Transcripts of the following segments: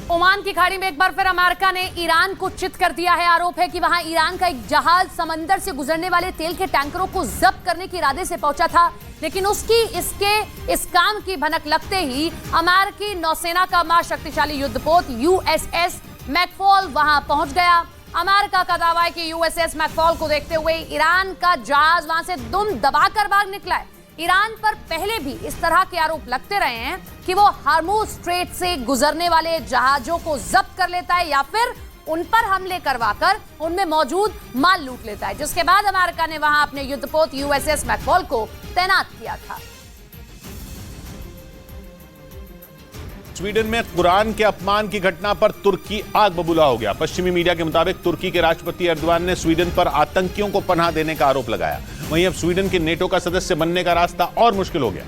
Oman की खाड़ी में एक बार फिर अमेरिका ने ईरान को चित कर दिया है। आरोप है कि वहां ईरान का एक जहाज समंदर से गुजरने वाले तेल के टैंकरों को जब्त करने के इरादे से पहुंचा था, लेकिन इस काम की भनक लगते ही अमेरिकी नौसेना का महाशक्तिशाली युद्धपोत यूएसएस मैकफॉल वहां पहुंच गया। अमेरिका का दावा है कि यूएसएस मैकफॉल को देखते हुए ईरान का जहाज वहां से दुम दबाकर भाग निकला है। ईरान पर पहले भी इस तरह के आरोप लगते रहे हैं कि वो हार्मूज स्ट्रेट से गुजरने वाले जहाजों को जब्त कर लेता है या फिर उन पर हमले करवाकर उनमें मौजूद माल लूट लेता है, जिसके बाद अमेरिका ने वहां अपने युद्धपोत यूएसएस मैकफॉल को तैनात किया था। स्वीडन में कुरान के अपमान की घटना पर तुर्की आग बबूला हो गया। पश्चिमी मीडिया के मुताबिक तुर्की के राष्ट्रपति एर्दोगान ने स्वीडन पर आतंकियों को पनाह देने का आरोप लगाया। वहीं अब स्वीडन के नेटो का सदस्य बनने का रास्ता और मुश्किल हो गया,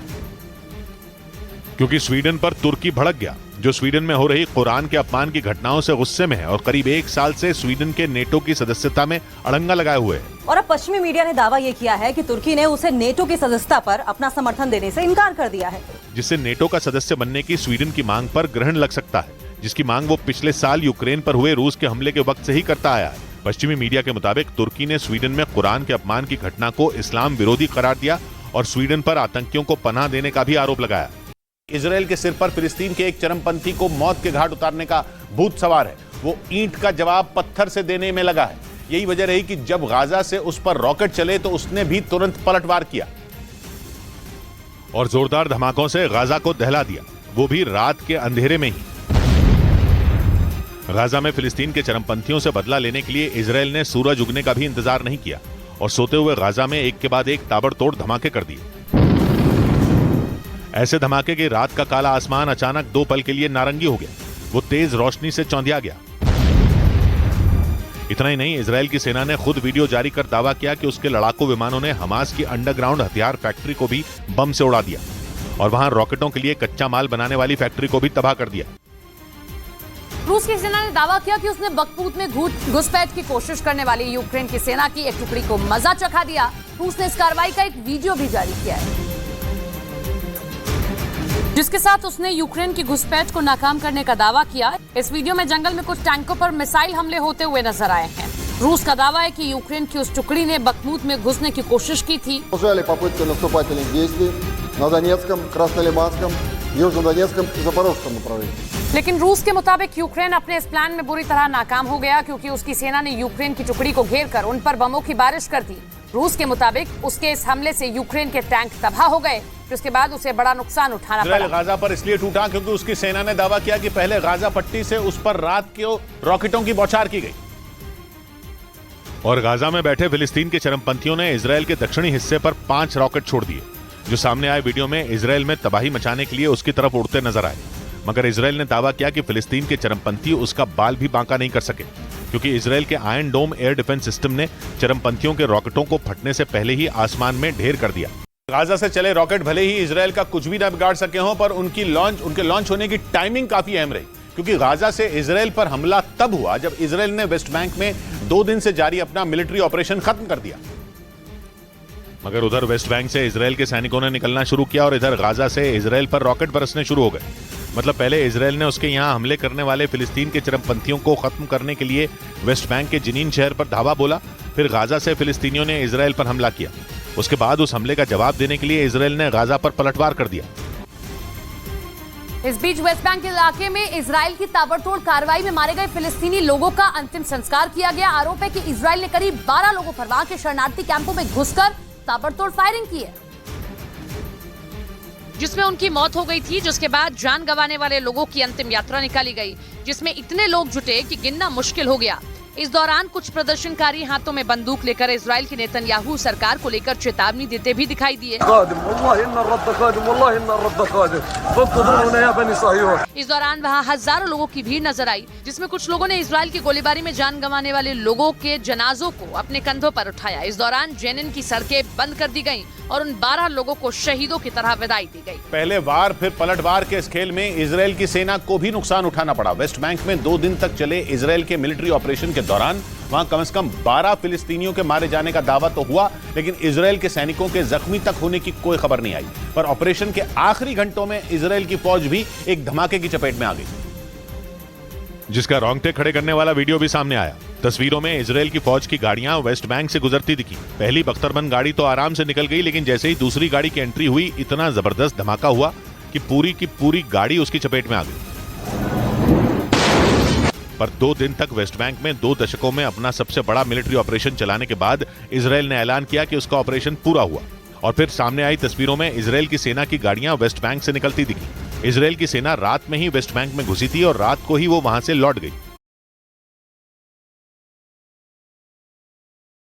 क्योंकि स्वीडन पर तुर्की भड़क गया, जो स्वीडन में हो रही कुरान के अपमान की घटनाओं से गुस्से में है और करीब 1 साल से स्वीडन के नेटो की सदस्यता में अड़ंगा लगाए हुए है। और अब पश्चिमी मीडिया ने दावा यह किया है कि तुर्की ने उसे नेटो की सदस्यता पर अपना समर्थन देने से इनकार कर दिया है, जिससे नेटो का सदस्य बनने की स्वीडन की मांग पर ग्रहण लग सकता है, जिसकी मांग वो पिछले साल यूक्रेन पर हुए रूस के हमले के वक्त से ही करता आया है। पश्चिमी मीडिया के मुताबिक तुर्की ने स्वीडन में कुरान के अपमान की घटना को इस्लाम विरोधी करार दिया और स्वीडन पर आतंकियों को पनाह देने का भी आरोप लगाया। इजरायल के सिर पर फिलिस्तीन के एक चरमपंथी को मौत के घाट उतारने का भूत सवार है। वो ईंट का जवाब पत्थर से देने में लगा है। यही वजह रही कि जब गाजा से उस पर रॉकेट चले तो उसने भी तुरंत पलटवार किया और जोरदार धमाकों से गाजा को दहला दिया, वो भी रात के अंधेरे में ही। गाजा में फिलिस्तीन के चरमपंथियों से बदला लेने के लिए इजरायल ने सूरज उगने का भी इंतजार नहीं किया और सोते हुए गाजा में एक के बाद एक ताबड़तोड़ धमाके कर दिए। ऐसे धमाके की रात का काला आसमान अचानक 2 पल के लिए नारंगी हो गया। वो तेज रोशनी से चौंधिया गया। इतना ही नहीं, इजरायल की सेना ने खुद वीडियो जारी कर दावा किया कि उसके लड़ाकू विमानों ने हमास की अंडरग्राउंड हथियार फैक्ट्री को भी बम से उड़ा दिया और वहां रॉकेटों के लिए कच्चा माल बनाने वाली फैक्ट्री को भी तबाह कर दिया। रूस की सेना ने दावा किया कि उसने बकपूत में घुसपैठ की कोशिश करने वाली यूक्रेन की सेना की एक टुकड़ी को मजा चखा दिया। रूस ने इस कार्रवाई का एक वीडियो भी जारी किया है, जिसके साथ उसने यूक्रेन की घुसपैठ को नाकाम करने का दावा किया। इस वीडियो में जंगल में कुछ टैंकों पर मिसाइल हमले होते हुए नजर आए हैं। रूस का दावा है कि यूक्रेन की उस टुकड़ी ने बकमूत में घुसने की कोशिश की थी। लेकिन रूस के मुताबिक यूक्रेन अपने इस प्लान में बुरी तरह नाकाम हो गया, क्योंकि उसकी सेना ने यूक्रेन की टुकड़ी को घेरकर उन पर बमों की बारिश कर दी। रूस के मुताबिक उसके इस हमले से यूक्रेन के टैंक तबाह हो गए, जिसके बाद उसे बड़ा नुकसान उठाना पड़ा। गाजा पर इसलिए टूटा क्योंकि उसकी सेना ने दावा किया कि पहले गाजा पट्टी से उस पर रात के रॉकेटों की बौछार की गई और गाजा में बैठे फिलिस्तीन के चरमपंथियों ने इजरायल के दक्षिणी हिस्से पर 5 रॉकेट छोड़ दिए, जो सामने आए वीडियो में इजरायल में तबाही मचाने के लिए उसकी तरफ उड़ते नजर आए। मगर इजरायल ने दावा किया कि फिलिस्तीन के चरमपंथी उसका बाल भी बांका नहीं कर सके, क्योंकि इजरायल के आयरन डोम एयर डिफेंस सिस्टम ने चरमपंथियों के रॉकेटों को फटने से पहले ही आसमान में ढेर कर दिया। गाजा से चले रॉकेट भले ही इजरायल का कुछ भी न बिगाड़ सके हों, पर उनके लॉन्च होने की टाइमिंग काफी अहम रही, क्योंकि गाजा से इजरायल पर हमला तब हुआ जब इजरायल ने वेस्ट बैंक में 2 दिन से जारी अपना मिलिट्री ऑपरेशन खत्म कर दिया। मगर उधर वेस्ट बैंक से इजरायल के सैनिकों ने निकलना शुरू किया और इधर गाजा से इजरायल पर रॉकेट बरसने शुरू हो गए। मतलब पहले इजरायल ने उसके यहां हमले करने वाले फिलिस्तीन के चरमपंथियों को खत्म करने के लिए वेस्ट बैंक के जिनीन शहर पर धावा बोला, फिर गाजा से फिलिस्तीनियों ने इजरायल पर हमला किया। उसके बाद उस हमले का जवाब देने के लिए इजरायल ने गाजा पर पलटवार कर दिया। इस बीच वेस्ट बैंक के इलाके में इजरायल की ताबड़तोड़ कार्रवाई में मारे गए फिलिस्तीनी लोगों का अंतिम संस्कार किया गया। आरोप है कि इजरायल ने करीब 12 लोगों पर वहां के शरणार्थी कैंपों में घुसकर ताबड़तोड़ फायरिंग की है, जिसमें उनकी मौत हो गई थी, जिसके बाद जान गंवाने वाले लोगों की अंतिम यात्रा निकाली गई, जिसमें इतने लोग जुटे कि गिनना मुश्किल हो गया। इस दौरान कुछ प्रदर्शनकारी हाथों में बंदूक लेकर इजरायल की नेतन्याहू सरकार को लेकर चेतावनी देते भी दिखाई दिए। इस दौरान वहां हजारों लोगों की भीड़ नजर आई, जिसमें कुछ लोगों ने इजरायल की गोलीबारी में जान गंवाने वाले लोगों के जनाजों को अपने कंधों पर उठाया। इस दौरान जेनिन की सड़कें बंद कर दी गयी और उन 12 लोगों को शहीदों की तरह विदाई दी गई। पहले वार फिर पलटवार के इस खेल में इजरायल की सेना को भी नुकसान उठाना पड़ा। वेस्ट बैंक में 2 दिन तक चले इजरायल के मिलिट्री ऑपरेशन के दौरान वहां कम से कम 12 फिलिस्तीनियों के मारे जाने का दावा तो हुआ, लेकिन इजरायल के सैनिकों के जख्मी तक होने की कोई खबर नहीं आई। पर ऑपरेशन के आखिरी घंटों में इजरायल की फौज भी एक धमाके की चपेट में आ गई। जिसका रोंगटे खड़े करने वाला वीडियो भी सामने आया। तस्वीरों में इजराइल की फौज की गाड़ियां वेस्ट बैंक से गुजरती दिखी। पहली बख्तरबंद गाड़ी तो आराम से निकल गई, लेकिन जैसे ही दूसरी गाड़ी की एंट्री हुई, इतना जबरदस्त धमाका हुआ कि पूरी की पूरी गाड़ी उसकी चपेट में आ गई। पर 2 दिन तक वेस्ट बैंक में 2 दशकों में अपना सबसे बड़ा मिलिट्री ऑपरेशन चलाने के बाद इजराइल ने ऐलान किया कि उसका ऑपरेशन पूरा हुआ। और फिर सामने आई तस्वीरों में इजराइल की सेना की गाड़ियां वेस्ट बैंक से निकलती दिखी। इजराइल की सेना रात में ही वेस्ट बैंक में घुसी थी और रात को ही वो वहां से लौट गई।